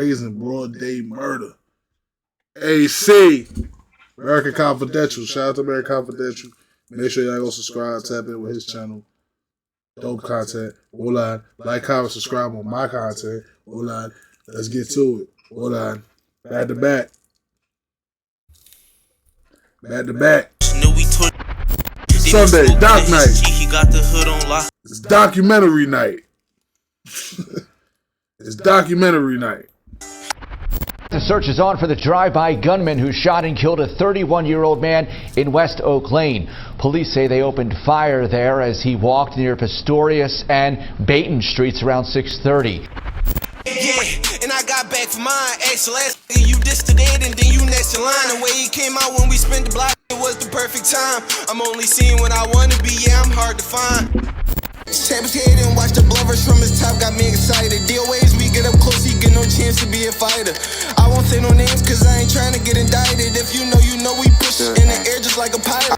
Brazen broad day murder. AC. American Confidential. Shout out to American Confidential. Make sure y'all go subscribe, tap in with his channel. Dope content. Hold on. Like, comment, subscribe on my content. Hold on. Let's get to it. Hold on. Back to back. Back to back. Sunday, Doc Night. It's documentary night. It's documentary night. The search is on for the drive-by gunman who shot and killed a 31-year-old man in West Oak Lane. Police say they opened fire there as he walked near Pistorius and Baton Streets around 6:30. Yeah, and I got back for mine. Actually, last you dissed it and then you next in line. The way he came out when we spent the block, it was the perfect time. I'm only seeing what I want to be, yeah, I'm hard to find. Tap his head and watch the blood rush from his top, got me excited. DOAs, we get up close, he get no chance to be a fighter. I won't say no names cause I ain't trying to get indicted. If you know, we push in the air just like a pirate.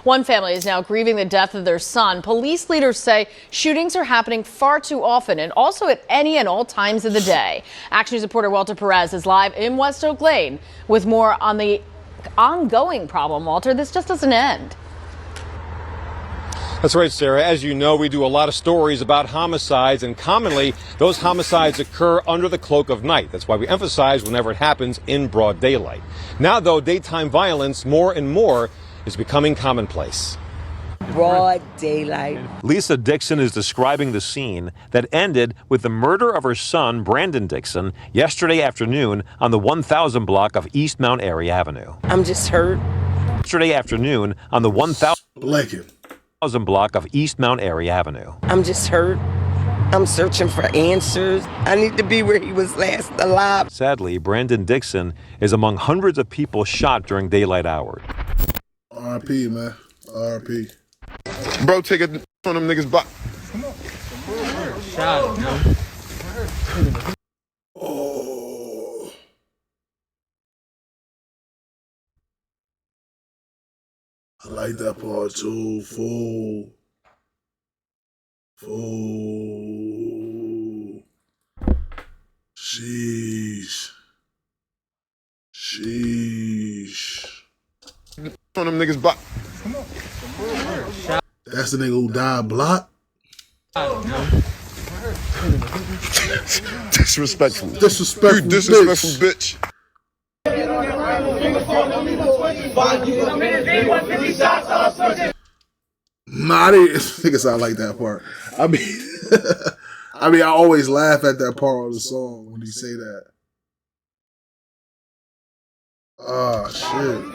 One family is now grieving the death of their son. Police leaders say shootings are happening far too often and also at any and all times of the day. Action News reporter Walter Perez is live in West Oak Lane with more on the ongoing problem. Walter, this just doesn't end. That's right, Sarah. As you know, we do a lot of stories about homicides, and commonly those homicides occur under the cloak of night. That's why we emphasize whenever it happens in broad daylight. Now, though, daytime violence more and more is becoming commonplace. Broad daylight. Lisa Dixon is describing the scene that ended with the murder of her son, Brandon Dixon, yesterday afternoon on the 1000 block of East Mount Airy Avenue. I'm just hurt. Yesterday afternoon on the 1000 block of East Mount Airy Avenue. I'm just hurt. I'm searching for answers. I need to be where he was last alive. Sadly, Brandon Dixon is among hundreds of people shot during daylight hours. RP, man. RP. Bro, take it on them niggas' block. Oh. I like that part too. Fool. Sheesh. On them niggas' block. That's the nigga who died block? Disrespectful. Disrespectful. You disrespectful bitch. Nah, I didn't think it sound like that part. I mean, I always laugh at that part of the song when he say that. Oh, shit.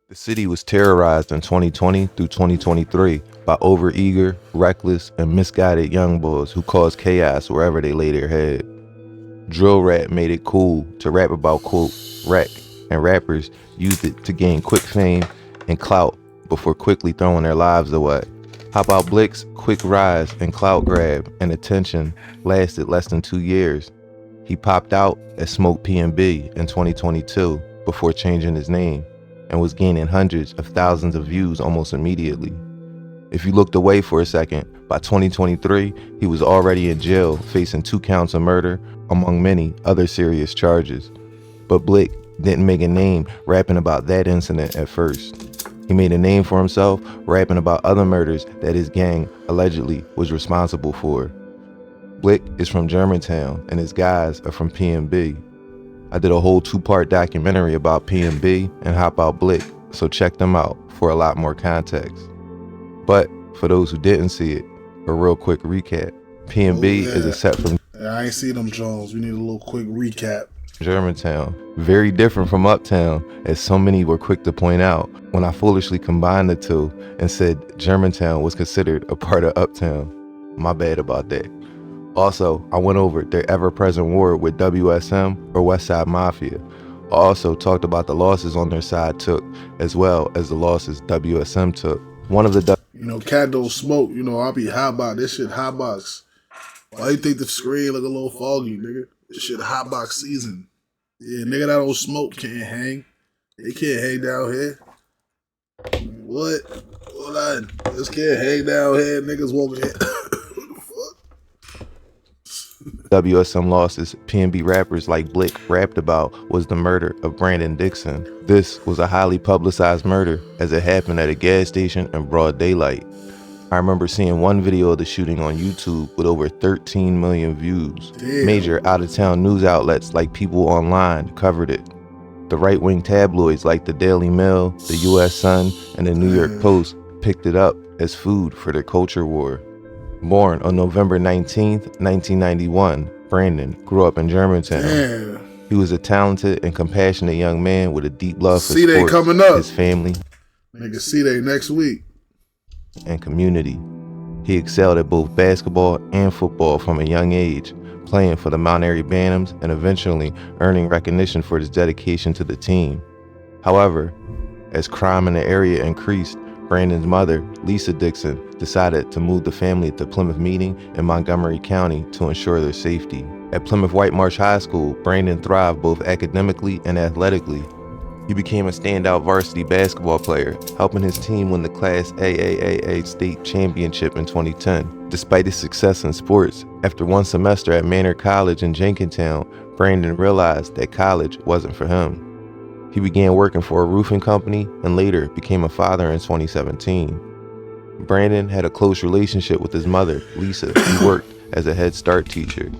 The city was terrorized in 2020 through 2023 by overeager, reckless, and misguided young boys who caused chaos wherever they lay their head. Drill rap made it cool to rap about, quote, wreck, and rappers used it to gain quick fame and clout before quickly throwing their lives away. Hop Out Blick's quick rise and clout grab and attention lasted less than 2 years. He popped out as Smoke PNB in 2022 before changing his name and was gaining hundreds of thousands of views almost immediately. If you looked away for a second, by 2023, he was already in jail facing 2 counts of murder, among many other serious charges. But Blick didn't make a name rapping about that incident at first. He made a name for himself rapping about other murders that his gang allegedly was responsible for. Blick is from Germantown and his guys are from PNB. I did a whole 2-part documentary about PNB and Hop Out Blick, so check them out for a lot more context. But for those who didn't see it, a real quick recap. PNB is a set from I ain't see them Jones. We need a little quick recap. Germantown, very different from Uptown, as so many were quick to point out when I foolishly combined the two and said Germantown was considered a part of Uptown. My bad about that. Also, I went over their ever-present war with WSM or Westside Mafia. I also talked about the losses on their side took, as well as the losses WSM took. One of the Cat don't smoke. I'll be hot box. This shit hot box. Why you think the screen look a little foggy, nigga? This shit hot box season. Yeah, nigga that don't smoke can't hang. They can't hang down here. What? Hold on. This kid hang down here, niggas walking here. WSM losses PNB rappers like Blick rapped about was the murder of Brandon Dixon. This was a highly publicized murder as it happened at a gas station in broad daylight. I remember seeing one video of the shooting on YouTube with over 13 million views. Damn. Major out-of-town news outlets like People Online covered it. The right-wing tabloids like the Daily Mail, the US Sun, and the New York Post picked it up as food for their culture war. Born on November 19th, 1991, Brandon grew up in Germantown. Damn. He was a talented and compassionate young man with a deep love for C-Day sports, coming up. his family, Nigga, C-Day next week. and community. He excelled at both basketball and football from a young age, playing for the Mount Airy Bantams and eventually earning recognition for his dedication to the team. However, as crime in the area increased, Brandon's mother, Lisa Dixon, decided to move the family to Plymouth Meeting in Montgomery County to ensure their safety. At Plymouth White Marsh High School, Brandon thrived both academically and athletically. He became a standout varsity basketball player, helping his team win the Class AAAA state championship in 2010. Despite his success in sports, after one semester at Manor College in Jenkintown, Brandon realized that college wasn't for him. He began working for a roofing company and later became a father in 2017. Brandon had a close relationship with his mother, Lisa, who worked as a Head Start teacher.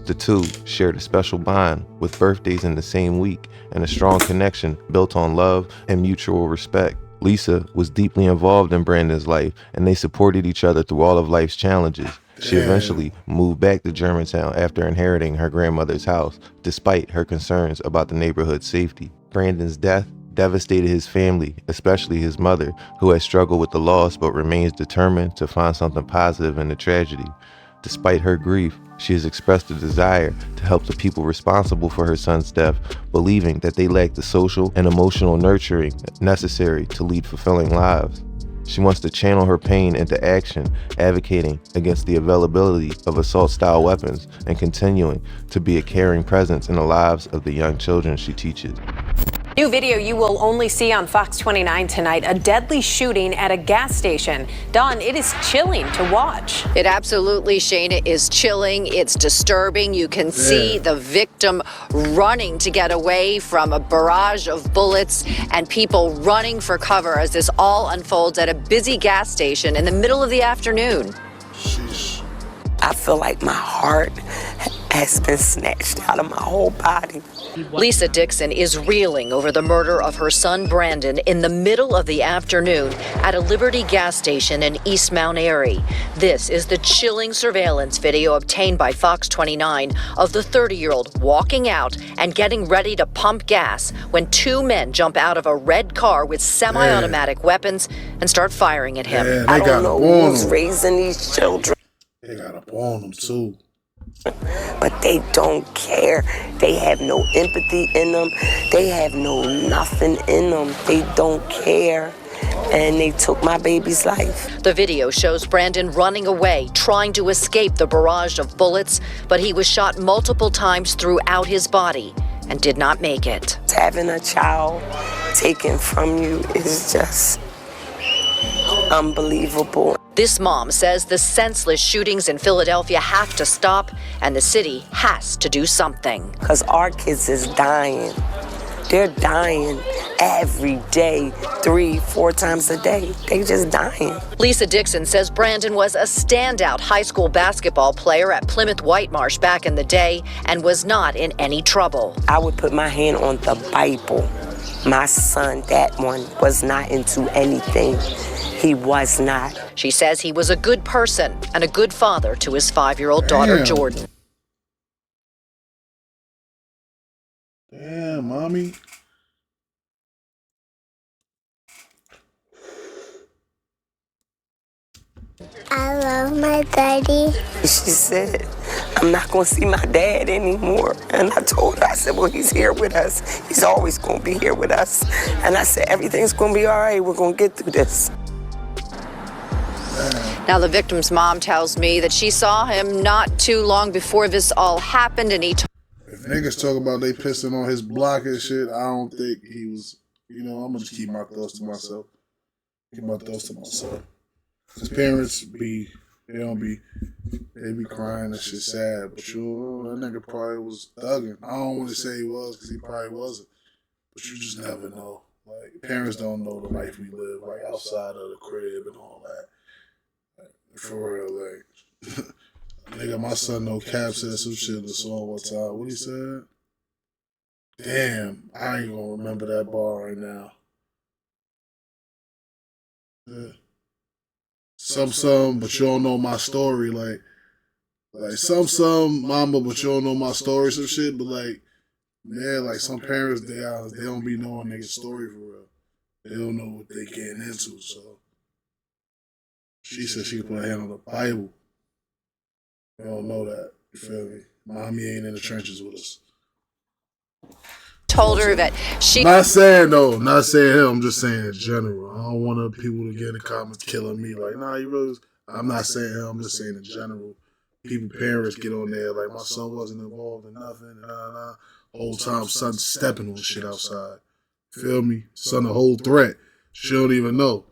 The two shared a special bond with birthdays in the same week and a strong connection built on love and mutual respect. Lisa was deeply involved in Brandon's life and they supported each other through all of life's challenges. She eventually moved back to Germantown after inheriting her grandmother's house, despite her concerns about the neighborhood's safety. Brandon's death devastated his family, especially his mother, who has struggled with the loss but remains determined to find something positive in the tragedy. Despite her grief, she has expressed a desire to help the people responsible for her son's death, believing that they lack the social and emotional nurturing necessary to lead fulfilling lives. She wants to channel her pain into action, advocating against the availability of assault-style weapons and continuing to be a caring presence in the lives of the young children she teaches. New video you will only see on Fox 29 tonight, a deadly shooting at a gas station. Dawn, it is chilling to watch. It absolutely, Shayna, is chilling. It's disturbing. You can see the victim running to get away from a barrage of bullets and people running for cover as this all unfolds at a busy gas station in the middle of the afternoon. Sheesh. I feel like my heart has been snatched out of my whole body. Lisa Dixon is reeling over the murder of her son Brandon in the middle of the afternoon at a Liberty gas station in East Mount Airy. This is the chilling surveillance video obtained by Fox 29 of the 30-year-old walking out and getting ready to pump gas when two men jump out of a red car with semi-automatic weapons and start firing at him. Yeah, I they don't got know up on who's him. raising these children, They got up on them too. but they don't care. They have no empathy in them. They have no nothing in them. They don't care. And they took my baby's life. The video shows Brandon running away, trying to escape the barrage of bullets, but he was shot multiple times throughout his body and did not make it. Having a child taken from you is just unbelievable. This mom says the senseless shootings in Philadelphia have to stop and the city has to do something. Because our kids is dying. They're dying every day, 3-4 times a day. They just dying. Lisa Dixon says Brandon was a standout high school basketball player at Plymouth White Marsh back in the day and was not in any trouble. I would put my hand on the Bible. My son, that one, was not into anything. He was not. She says he was a good person and a good father to his 5-year-old daughter, Damn. Jordan. Damn, mommy. I love my daddy. She said, I'm not going to see my dad anymore. And I told her, I said, well, he's here with us. He's always going to be here with us. And I said, everything's going to be all right. We're going to get through this. Now, the victim's mom tells me that she saw him not too long before this all happened, and he If niggas talk about they pissing on his block and shit, I don't think he was, I'm going to just keep my thoughts to myself. Get my thoughts to myself. His parents be crying and shit sad, but that nigga probably was thugging. I don't want to say he was because he probably wasn't, but you just never know. Like, parents don't know the life we live, like, outside of the crib and all that. Like, for real, like, nigga, my son No Cap said some shit in the song one time. What he said? Damn, I ain't gonna remember that bar right now. Yeah. Some, but you don't know my story. Like some, mama, but you don't know my story. Some shit, but like, man, like some parents, they don't be knowing niggas' story for real. They don't know what they getting into. So she said she could put her hand on the Bible. You don't know that. You feel me? Mommy ain't in the trenches with us. Told her that she... Not saying him, I'm just saying in general. I don't want people to get in the comments killing me like, nah, you really... I'm not saying him, I'm just saying in general. Parents get on there like, my son wasn't involved in nothing, whole time son stepping on shit outside. Feel me? Son a whole threat. She don't even know.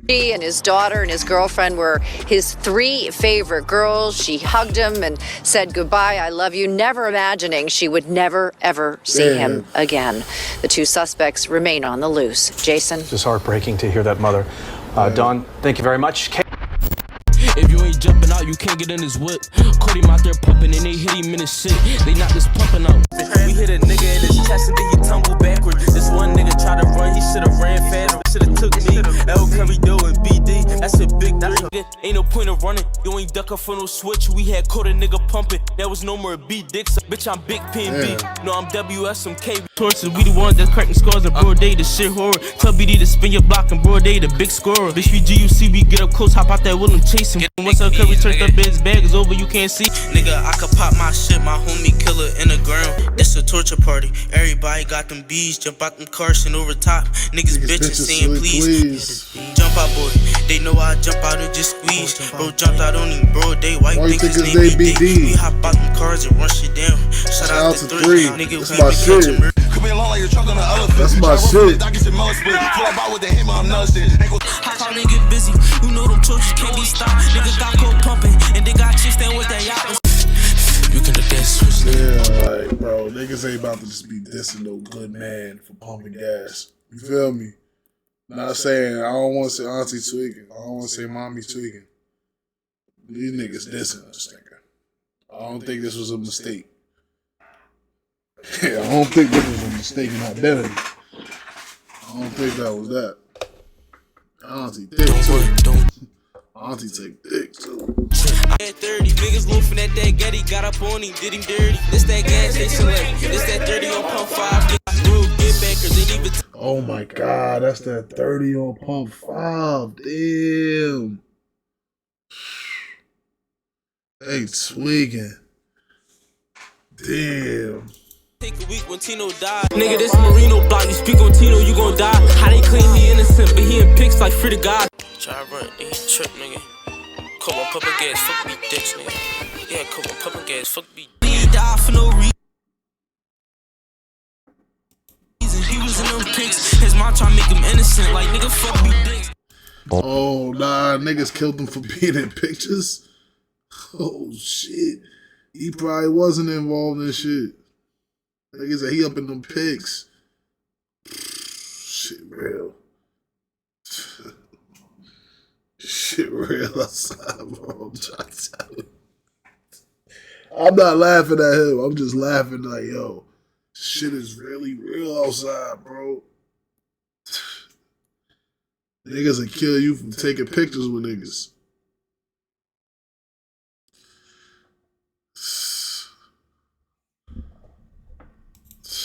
She and his daughter and his girlfriend were his 3 favorite girls. She hugged him and said goodbye, I love you, never imagining she would never, ever see him again. The 2 suspects remain on the loose. Jason? It's just heartbreaking to hear that mother. Don, thank you very much. If you ain't jumping out, you can't get in his whip. Caught him out there pumping and they hit him in his shit. They knocked this pumping out. We hit a nigga in his chest and then he tumbled backward. This one nigga tried to run, he should've ran faster. Should've took me. L. Curry doing BD. That's a big 3. Ain't no point of running. You ain't ducking for no switch. We had caught a nigga pumping. There was no more B Dixon. Bitch, I'm big PNB. No, I'm WS, I'm KB. Torches, we the ones that's cracking scores in broad day. The shit horror. Tell BD to spin your block in broad day. The big scorer. Bitch, we GUC, we get up close, hop out that will and chase him. Once L. Curry turned up his bag is over, you can't see. Nigga, I could pop my shit, my homie killer in the ground. It's a torture party. Everybody got them bees, jump out them cars and over top. Niggas bitches saying please. Jump out, boy. They know I jump out and just squeeze. Bro jumped out on him, bro. They white think his name BD. We hop out them cars and run shit down. Shout out to 3. Nigga, that's my shit. That's my shit. How they get busy? You know them churches can't be stopped. Niggas got coke pumping and they got chicks stand with that yacht. You can look at switch. Yeah, like, bro, niggas ain't about to just be dissing no good man for pumping gas. You feel me? Not saying, I don't want to say auntie tweaking. I don't want to say mommy tweaking. These niggas dissing us, nigga. I don't think this was a mistake. Yeah, I don't think this was a mistaken identity. I don't think that was that. Auntie dick too. Auntie take dick too. I had 30 niggas loafing at that Getty, got up on him, did him dirty. This that gas station left. This that 30 on pump 5. Real get backers ain't even. Oh my god, that's that 30 on pump 5. Damn. Hey, tweaking. Damn. Take a week when Tino died. Nigga, this Marino block. You speak on Tino, you gon' die. How they claim he innocent, but he in pics like free to God. Try to run, he trip, nigga. Come on, public gas, fuck me, dicks, nigga. Yeah, come on, public gas, fuck me. He died for no reason. He was in them pics. His mom try to make him innocent, like nigga, fuck me, dicks. Oh, nah, niggas killed him for being in pictures. Oh, shit. He probably wasn't involved in shit. Niggas said he up in them pics. Shit real. Shit real outside, bro. I'm trying to tell you. I'm not laughing at him. I'm just laughing like, yo, shit is really real outside, bro. Niggas will kill you from taking pictures with niggas.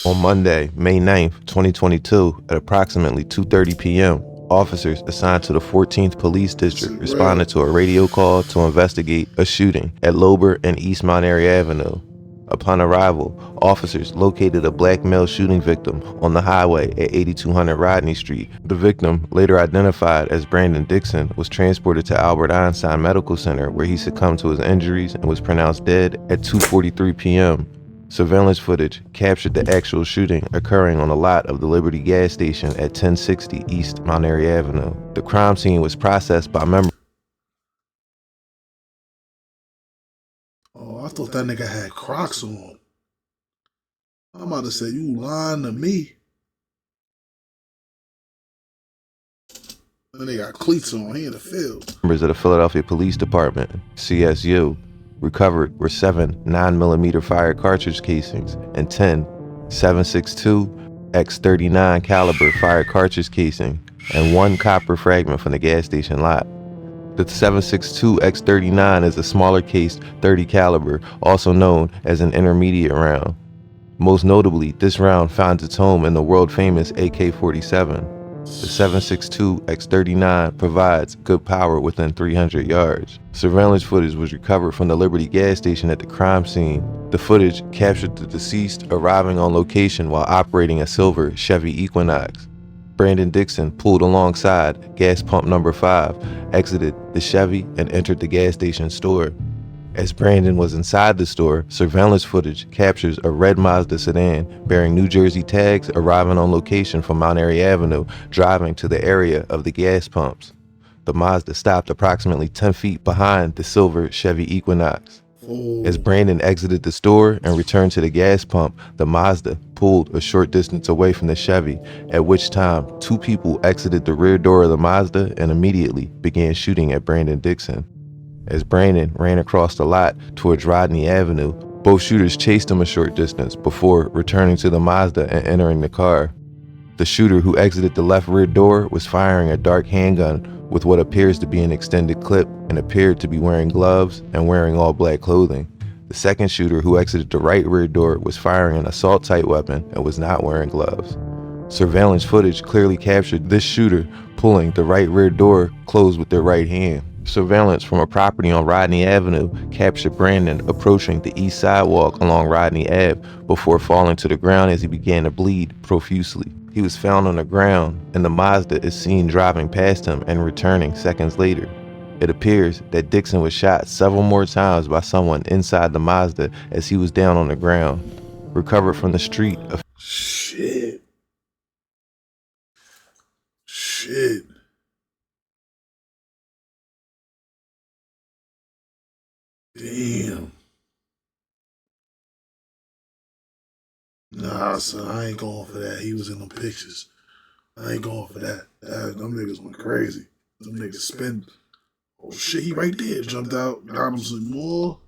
On Monday, May 9th, 2022, at approximately 2:30 p.m., officers assigned to the 14th Police District responded to a radio call to investigate a shooting at Lober and East Mount Airy Avenue. Upon arrival, officers located a black male shooting victim on the highway at 8200 Rodney Street. The victim, later identified as Brandon Dixon, was transported to Albert Einstein Medical Center where he succumbed to his injuries and was pronounced dead at 2:43 p.m. Surveillance footage captured the actual shooting occurring on the lot of the Liberty gas station at 1060 East Mount Airy Avenue. The crime scene was processed by members. Oh, I thought that nigga had Crocs on. I'm about to say, you lying to me. Then they got cleats on. He in the field. Members of the Philadelphia Police Department, CSU, recovered were 7 9mm fire cartridge casings and 10 7.62 X39 caliber fire cartridge casing and 1 copper fragment from the gas station lot. The 7.62 X39 is a smaller cased .30 caliber, also known as an intermediate round. Most notably, this round finds its home in the world-famous AK-47. The 7.62 X39 provides good power within 300 yards. Surveillance footage was recovered from the Liberty gas station at the crime scene. The footage captured the deceased arriving on location while operating a silver Chevy Equinox. Brandon Dixon pulled alongside gas pump number 5, exited the Chevy, and entered the gas station store. As Brandon was inside the store, surveillance footage captures a red Mazda sedan bearing New Jersey tags arriving on location from Mount Airy Avenue, driving to the area of the gas pumps. The Mazda stopped approximately 10 feet behind the silver Chevy Equinox. As Brandon exited the store and returned to the gas pump, the Mazda pulled a short distance away from the Chevy, at which time 2 people exited the rear door of the Mazda and immediately began shooting at Brandon Dixon. As Brandon ran across the lot towards Rodney Avenue, both shooters chased him a short distance before returning to the Mazda and entering the car. The shooter who exited the left rear door was firing a dark handgun with what appears to be an extended clip and appeared to be wearing gloves and wearing all black clothing. The second shooter who exited the right rear door was firing an assault-type weapon and was not wearing gloves. Surveillance footage clearly captured this shooter pulling the right rear door closed with their right hand. Surveillance from a property on Rodney Avenue captured Brandon approaching the east sidewalk along Rodney Ave before falling to the ground as he began to bleed profusely. He was found on the ground, and the Mazda is seen driving past him and returning seconds later. It appears that Dixon was shot several more times by someone inside the Mazda as he was down on the ground. Recovered from the street. Shit. Damn. Nah, son, I ain't going for that. He was in them pictures. I ain't going for that. Them niggas went crazy. Them niggas spin. Oh shit, he right there. Jumped out, got him some more.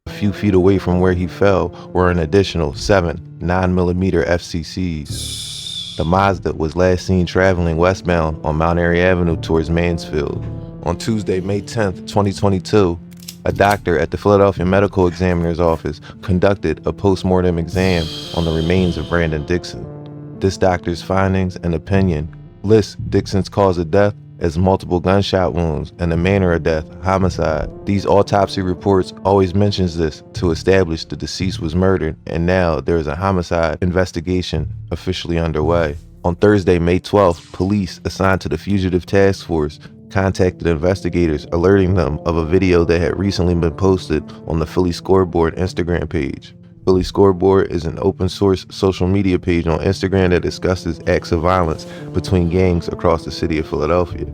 A few feet away from where he fell were an additional 7 9mm FCCs. The Mazda was last seen traveling westbound on Mount Airy Avenue towards Mansfield. On Tuesday, May 10th, 2022, a doctor at the Philadelphia Medical Examiner's Office conducted a post-mortem exam on the remains of Brandon Dixon. This doctor's findings and opinion lists Dixon's cause of death as multiple gunshot wounds and the manner of death, homicide. These autopsy reports always mentions this to establish the deceased was murdered, and now there is a homicide investigation officially underway. On Thursday, May 12th, police assigned to the Fugitive Task Force contacted investigators, alerting them of a video that had recently been posted on the Philly Scoreboard Instagram page. Philly Scoreboard is an open source social media page on Instagram that discusses acts of violence between gangs across the city of Philadelphia.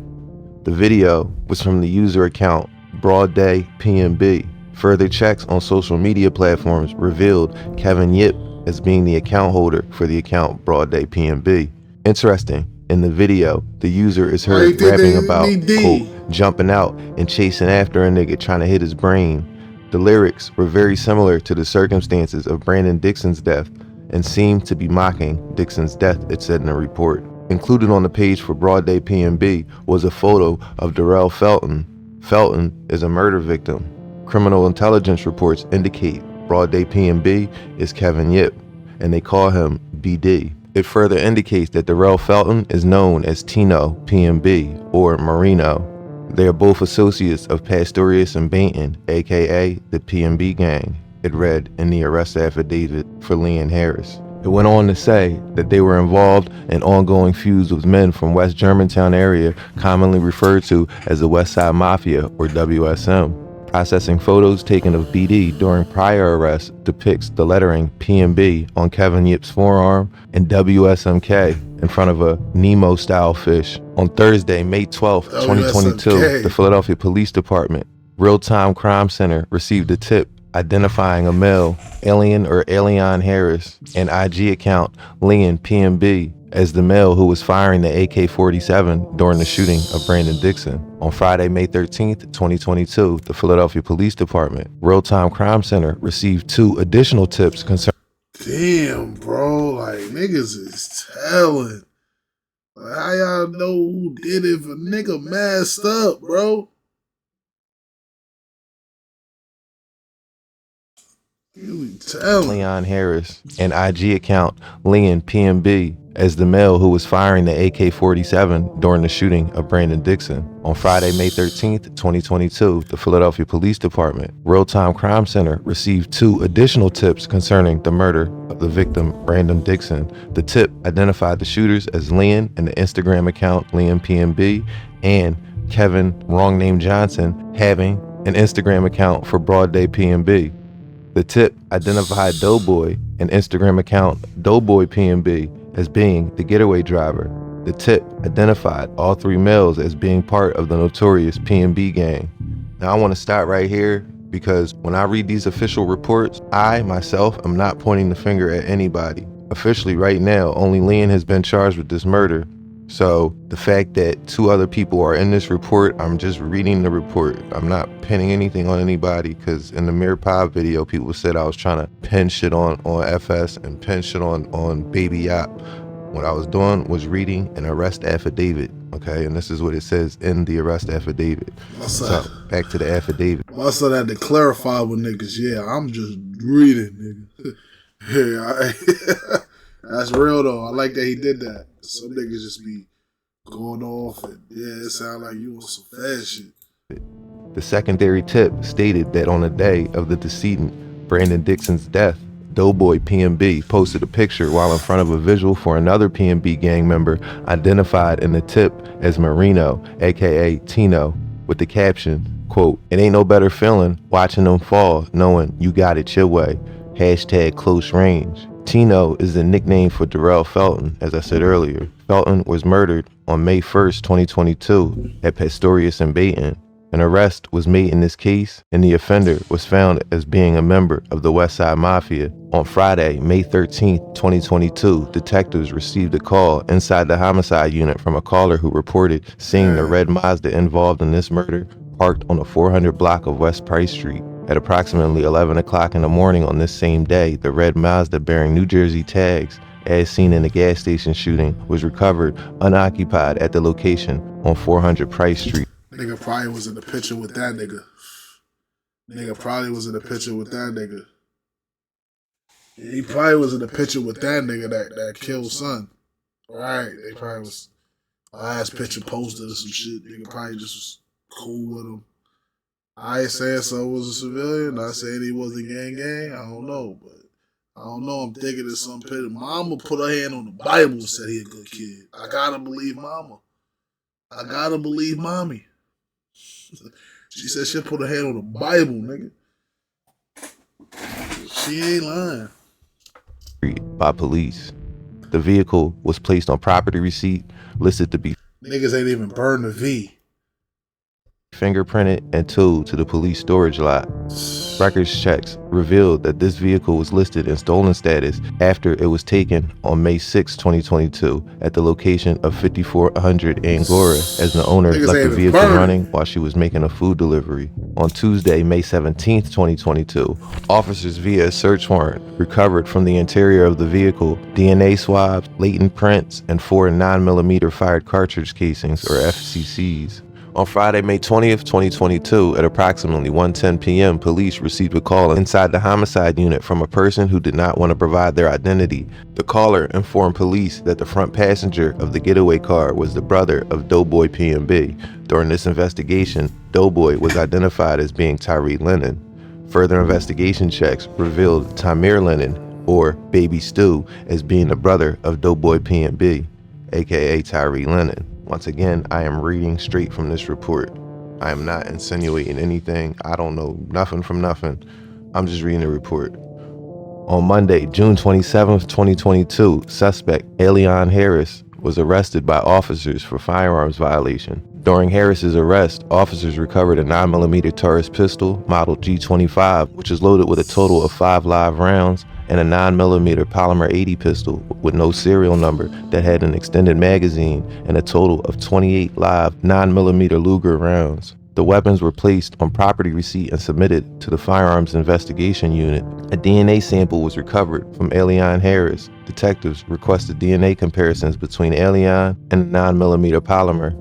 The video was from the user account Broad Day PNB. Further checks on social media platforms revealed Kevin Yip as being the account holder for the account Broad Day PNB. Interesting, in the video, the user is heard rapping about, quote, jumping out and chasing after a nigga trying to hit his brain. The lyrics were very similar to the circumstances of Brandon Dixon's death and seemed to be mocking Dixon's death, it said in a report. Included on the page for Broad Day PNB was a photo of Darrell Felton. Felton is a murder victim. Criminal intelligence reports indicate Broad Day PNB is Kevin Yip, and they call him BD. It further indicates that Darrell Felton is known as Tino PNB or Marino. They are both associates of Pastorius and Bainton, aka the PNB gang, it read in the arrest affidavit for Leon Harris. It went on to say that they were involved in ongoing feuds with men from West Germantown area, commonly referred to as the West Side Mafia or WSM. Processing photos taken of BD during prior arrests depicts the lettering PNB on Kevin Yip's forearm and WSMK in front of a Nemo-style fish. On Thursday, May 12, 2022, the Philadelphia Police Department Real-Time Crime Center received a tip identifying a male, Alien or Alien Harris, and IG account Leon PNB as the male who was firing the AK-47 during the shooting of Brandon Dixon. On Friday, May 13th, 2022, the Philadelphia Police Department Real-Time Crime Center received 2 additional tips concerning. Damn, bro, like niggas is telling. Like, how y'all know who did it if a nigga masked up, bro? You telling. Leon Harris and IG account Leon PNB as the male who was firing the AK-47 during the shooting of Brandon Dixon. On Friday, May 13th, 2022, the Philadelphia Police Department Real-Time Crime Center received 2 additional tips concerning the murder of the victim, Brandon Dixon. The tip identified the shooters as Leon and the Instagram account Leon PNB and Kevin, wrong name Johnson, having an Instagram account for Broad Day PNB. The tip identified Doughboy and Instagram account Doughboy PNB as being the getaway driver. The tip identified all 3 males as being part of the notorious PNB gang. Now I want to stop right here because when I read these official reports, I myself am not pointing the finger at anybody. Officially right now, only Leon has been charged with this murder. So the fact that 2 other people are in this report, I'm just reading the report. I'm not pinning anything on anybody because in the Mirror Pod video, people said I was trying to pin shit on FS and pin shit on Baby Yop. What I was doing was reading an arrest affidavit, okay? And this is what it says in the arrest affidavit. So back to the affidavit. My son had to clarify with niggas, yeah, I'm just reading, nigga. Yeah, that's real though. I like that he did that. Some niggas just be going off and yeah, it sound like you on some fast shit. The secondary tip stated that on the day of the decedent, Brandon Dixon's death, Doughboy PNB posted a picture while in front of a visual for another PNB gang member identified in the tip as Marino, aka Tino, with the caption, quote, "It ain't no better feeling watching them fall knowing you got it your way. #close range." Tino is the nickname for Darrell Felton, as I said earlier. Felton was murdered on May 1st, 2022 at Pastorius and Bayton. An arrest was made in this case, and the offender was found as being a member of the West Side Mafia. On Friday, May 13th, 2022, detectives received a call inside the homicide unit from a caller who reported seeing the red Mazda involved in this murder parked on the 400 block of West Price Street. At approximately 11 o'clock in the morning on this same day, the red Mazda bearing New Jersey tags, as seen in the gas station shooting, was recovered unoccupied at the location on 400 Price Street. Nigga probably was in the picture with that nigga. Nigga probably was in the picture with that nigga. Yeah, he probably was in the picture with that nigga that killed son. Right, they probably was last picture posted or some shit. Nigga probably just was cool with him. I ain't saying so was a civilian, not saying he wasn't gang. I don't know, but I don't know. I'm thinking it's some pit. Mama put her hand on the Bible and said he a good kid. I gotta believe mama. I gotta believe mommy. She said she put her hand on the Bible, nigga. She ain't lying. By police. The vehicle was placed on property receipt, listed to be niggas ain't even burned the V. Fingerprinted and towed to the police storage lot. Records checks revealed that this vehicle was listed in stolen status after it was taken on May 6, 2022 at the location of 5400 Angora as the owner left the vehicle running while she was making a food delivery. On Tuesday, May 17, 2022, officers via a search warrant recovered from the interior of the vehicle DNA swabs, latent prints, and 4 9mm fired cartridge casings or FCCs. On Friday, May 20th, 2022, at approximately 1:10 p.m., police received a call inside the homicide unit from a person who did not want to provide their identity. The caller informed police that the front passenger of the getaway car was the brother of Doughboy PNB. During this investigation, Doughboy was identified as being Tyree Lennon. Further investigation checks revealed Tamir Lennon, or Baby Stu, as being the brother of Doughboy PNB, aka Tyree Lennon. Once again, I am reading straight from this report. I am not insinuating anything. I don't know nothing from nothing. I'm just reading the report. On Monday, June 27th, 2022, suspect Elian Harris was arrested by officers for firearms violation. During Harris's arrest, officers recovered a 9mm Taurus pistol, model G25, which is loaded with a total of 5 live rounds, and a 9mm Polymer 80 pistol with no serial number that had an extended magazine and a total of 28 live 9mm Luger rounds. The weapons were placed on property receipt and submitted to the Firearms Investigation Unit. A DNA sample was recovered from Elian Harris. Detectives requested DNA comparisons between Elian and the 9mm polymer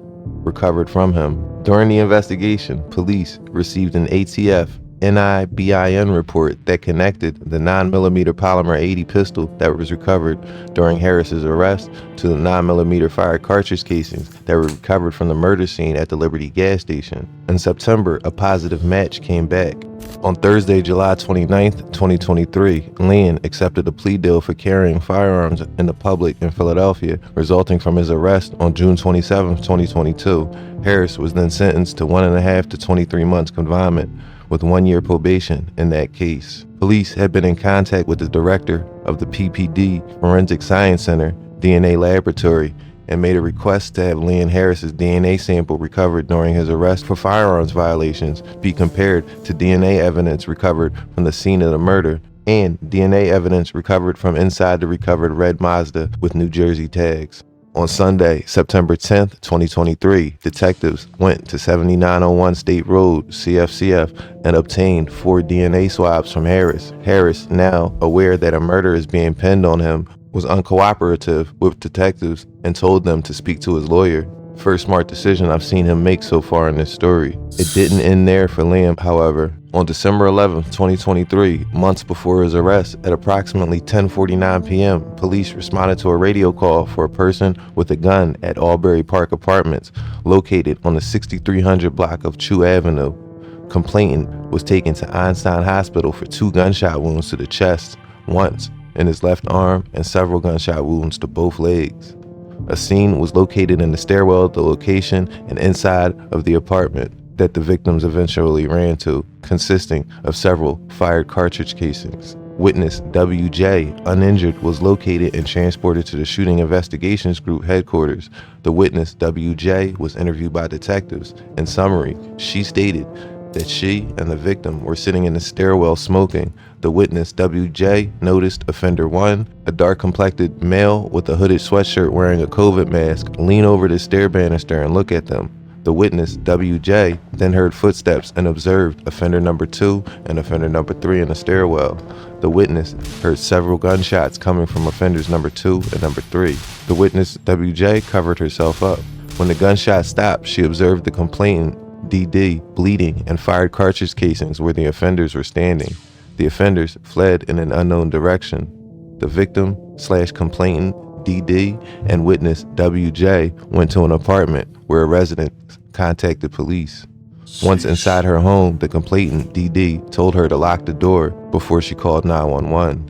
recovered from him. During the investigation, police received an ATF NIBIN report that connected the 9mm Polymer 80 pistol that was recovered during Harris's arrest to the 9mm fired cartridge casings that were recovered from the murder scene at the Liberty gas station. In September, a positive match came back. On Thursday, July 29th, 2023, Lynn accepted a plea deal for carrying firearms in the public in Philadelphia, resulting from his arrest on June 27th, 2022. Harris was then sentenced to 1.5 to 23 months confinement, with 1 year probation in that case. Police had been in contact with the director of the PPD Forensic Science Center DNA Laboratory and made a request to have Lynn Harris's DNA sample recovered during his arrest for firearms violations be compared to DNA evidence recovered from the scene of the murder and DNA evidence recovered from inside the recovered red Mazda with New Jersey tags. On Sunday, September 10th, 2023, detectives went to 7901 State Road, CFCF, and obtained 4 DNA swabs from Harris. Harris, now aware that a murder is being pinned on him, was uncooperative with detectives and told them to speak to his lawyer. First smart decision I've seen him make so far in this story. It didn't end there for Liam, however. On December 11th, 2023, months before his arrest, at approximately 10:49 p.m., police responded to a radio call for a person with a gun at Albury Park Apartments, located on the 6300 block of Chew Avenue. Complainant was taken to Einstein Hospital for 2 gunshot wounds to the chest, once in his left arm, and several gunshot wounds to both legs. A scene was located in the stairwell of the location and inside of the apartment that the victims eventually ran to, consisting of several fired cartridge casings. Witness WJ, uninjured, was located and transported to the Shooting Investigations Group headquarters. The witness WJ was interviewed by detectives. In summary, she stated that she and the victim were sitting in the stairwell smoking. The witness WJ noticed offender 1, a dark-complected male with a hooded sweatshirt wearing a COVID mask, lean over the stair banister and look at them. The witness WJ then heard footsteps and observed offender number 2 and offender number 3 in the stairwell. The witness heard several gunshots coming from offenders number 2 and number 3. The witness WJ covered herself up. When the gunshot stopped, she observed the complainant DD bleeding and fired cartridge casings where the offenders were standing. The offenders fled in an unknown direction. The victim/complainant DD and witness WJ went to an apartment where a resident contacted police. Once inside her home, the complainant DD told her to lock the door before she called 911.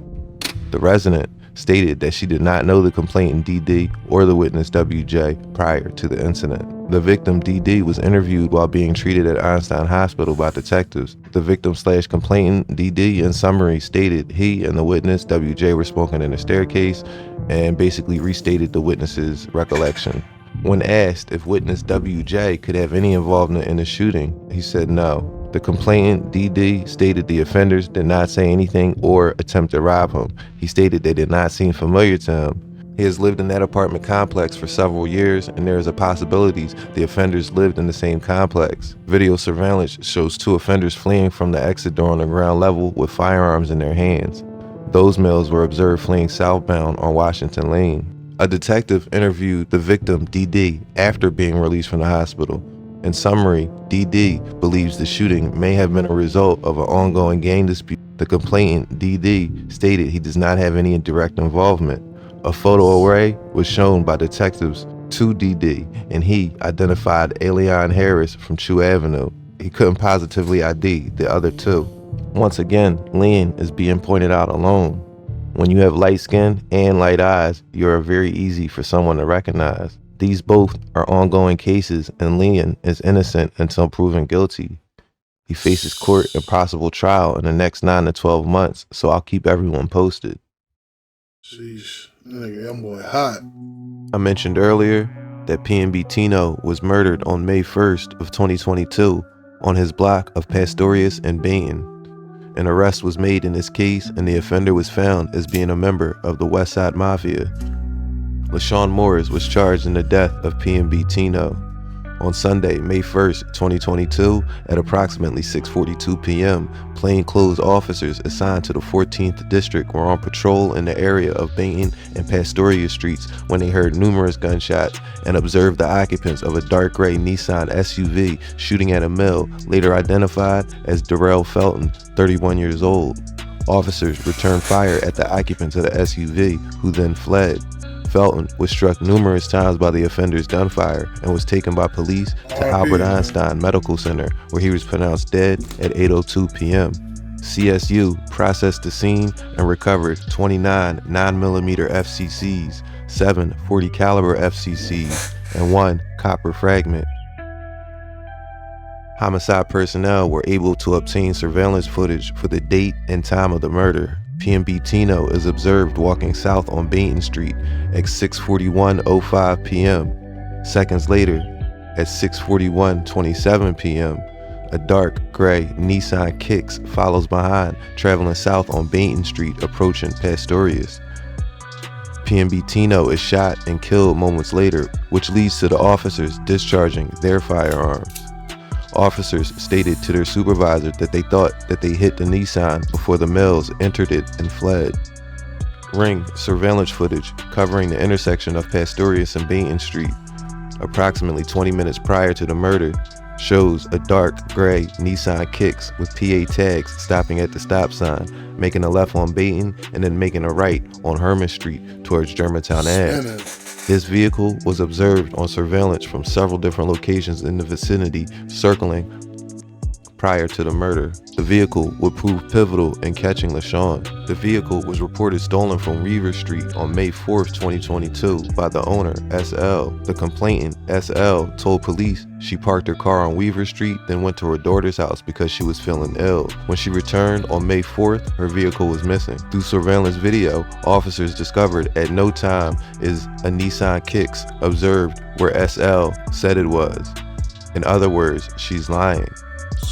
The resident stated that she did not know the complainant DD or the witness WJ prior to the incident. The victim DD was interviewed while being treated at Einstein Hospital by detectives. The victim/complainant DD, in summary, stated he and the witness WJ were smoking in the staircase and basically restated the witness's recollection. When asked if witness WJ could have any involvement in the shooting, he said no. The complainant DD stated the offenders did not say anything or attempt to rob him. He stated they did not seem familiar to him. He has lived in that apartment complex for several years, and there is a possibility the offenders lived in the same complex. Video surveillance shows 2 offenders fleeing from the exit door on the ground level with firearms in their hands. Those males were observed fleeing southbound on Washington Lane. A detective interviewed the victim DD after being released from the hospital. In summary, DD believes the shooting may have been a result of an ongoing gang dispute. The complainant DD stated he does not have any direct involvement. A photo array was shown by detectives to DD, and he identified Elian Harris from Chew Avenue. He couldn't positively ID the other 2. Once again, Lynn is being pointed out alone. When you have light skin and light eyes, you are very easy for someone to recognize. These both are ongoing cases, and Leon is innocent until proven guilty. He faces court and possible trial in the next 9 to 12 months, so I'll keep everyone posted. Sheesh, that boy hot. I mentioned earlier that PNB Tino was murdered on May 1st of 2022 on his block of Pastorius and Baton. An arrest was made in this case, and the offender was found as being a member of the West Side Mafia. LaShawn Morris was charged in the death of PNB Tino. On Sunday, May 1st, 2022, at approximately 6:42 p.m., plainclothes officers assigned to the 14th District were on patrol in the area of Baton and Pastoria Streets when they heard numerous gunshots and observed the occupants of a dark gray Nissan SUV shooting at a mill, later identified as Darrell Felton, 31 years old. Officers returned fire at the occupants of the SUV, who then fled. Felton was struck numerous times by the offender's gunfire and was taken by police to Albert Einstein Medical Center, where he was pronounced dead at 8:02 p.m. CSU processed the scene and recovered 29 9mm FCCs, 7 .40 caliber FCCs, and 1 copper fragment. Homicide personnel were able to obtain surveillance footage for the date and time of the murder. PNB Tino is observed walking south on Baton Street at 6:41:05 p.m. Seconds later, at 6:41:27 p.m., a dark gray Nissan Kicks follows behind, traveling south on Baton Street, approaching Pastorius. PNB Tino is shot and killed moments later, which leads to the officers discharging their firearms. Officers stated to their supervisor that they thought that they hit the Nissan before the males entered it and fled. Ring surveillance footage covering the intersection of Pastorius and Baton Street, approximately 20 minutes prior to the murder, shows a dark gray Nissan Kicks with PA tags stopping at the stop sign, making a left on Baton and then making a right on Herman Street towards Germantown Ave. This vehicle was observed on surveillance from several different locations in the vicinity, circling prior to the murder. The vehicle would prove pivotal in catching LaShawn. The vehicle was reported stolen from Weaver Street on May 4th, 2022 by the owner, SL. The complainant, SL, told police she parked her car on Weaver Street, then went to her daughter's house because she was feeling ill. When she returned on May 4th, her vehicle was missing. Through surveillance video, officers discovered at no time is a Nissan Kicks observed where SL said it was. In other words, she's lying.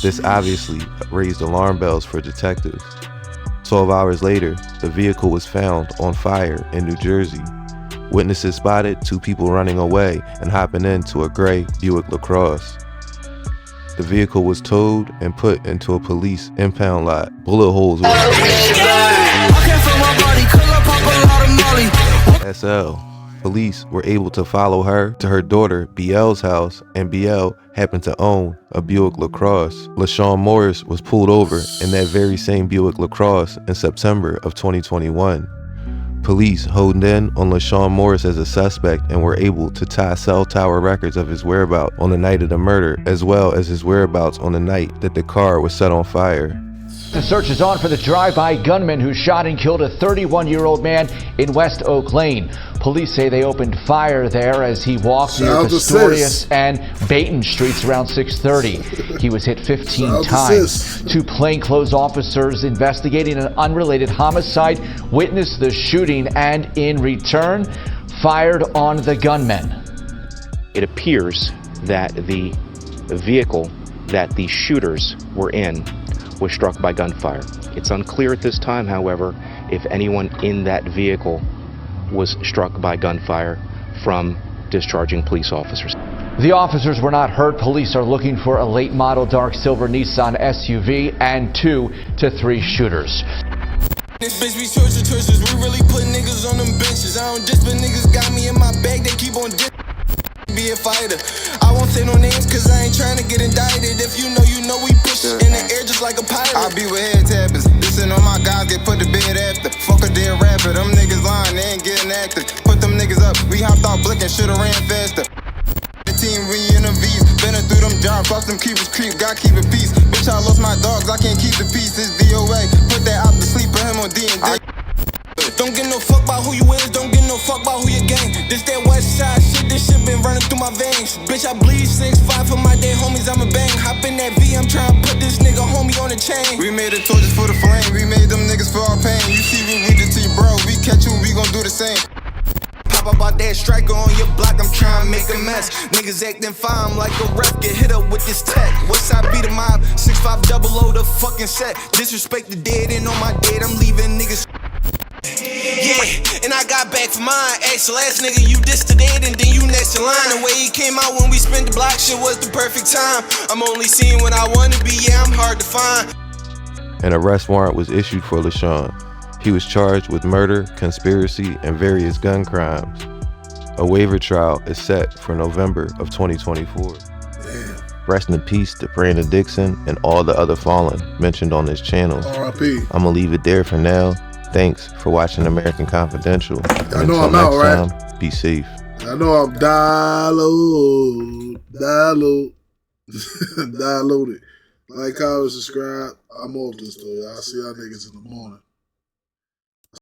This obviously raised alarm bells for detectives. 12 hours later, the vehicle was found on fire in New Jersey. Witnesses spotted 2 people running away and hopping into a gray Buick LaCrosse. The vehicle was towed and put into a police impound lot. Bullet holes were SL. Police were able to follow her to her daughter BL's house, and BL happened to own a Buick LaCrosse. LaShawn Morris was pulled over in that very same Buick LaCrosse in September of 2021. Police honed in on LaShawn Morris as a suspect and were able to tie cell tower records of his whereabouts on the night of the murder, as well as his whereabouts on the night that the car was set on fire. The search is on for the drive-by gunman who shot and killed a 31-year-old man in West Oak Lane. Police say they opened fire there as he walked near Pastorius and Baton Streets around 6:30. He was hit 15 times. 2 plainclothes officers investigating an unrelated homicide witnessed the shooting and, in return, fired on the gunman. It appears that the vehicle that the shooters were in was struck by gunfire. It's unclear at this time, however, if anyone in that vehicle was struck by gunfire from discharging police officers. The officers were not hurt. Police are looking for a late model dark silver Nissan SUV and 2 to 3 shooters. This bitch be tortures, we really put niggas on them benches. I don't diss, but niggas got me in my bag, they keep on dipping. Be a fighter. I won't say no names cause I ain't trying to get indicted. If you know we push in the air just like a pirate. I be with head tappers. Listen on my guys get put to bed after. Fuck a dead rapper. Them niggas lying, they ain't getting active. Put them niggas up. We hopped out blicking, shoulda ran faster. The team we in the V's. Been through them jobs, lost them keepers creep. God keep it peace. Bitch, I lost my dogs, I can't keep the peace. It's VOA. Put that out to sleep for him on D&D. Don't get no fuck about who you is. Don't get give no fuck about who you gang. This that west side shit, this shit been running through my veins. Bitch, I bleed 6'5" for my dead homies, I'ma bang. Hop in that V, I'm trying to put this nigga homie on the chain. We made the torches for the flame. We made them niggas feel our pain. You see what we did to you, bro. We catch you, we gon' do the same. Pop up out that striker on your block, I'm trying to make a mess. Niggas acting fine like a ref, get hit up with this tech. Westside be the mob, 6'5" the fucking set. Disrespect the dead, and on my dead, I'm leaving niggas. Yeah, and I got back for mine. Ask the last nigga you dissed the dead, and then you next in line. The way he came out when we spent the block, shit was the perfect time. I'm only seeing what I wanna be, yeah, I'm hard to find. An arrest warrant was issued for LaShawn. He was charged with murder, conspiracy, and various gun crimes. A waiver trial is set for November of 2024. Damn. Rest in peace to Brandon Dixon and all the other fallen mentioned on this channel. R.I.P. I'm gonna leave it there for now. Thanks for watching American Confidential. I know I'm out, right? Time, be safe. I know I'm download it. Like, comment, subscribe. I'm off this though, y'all. See y'all niggas in the morning.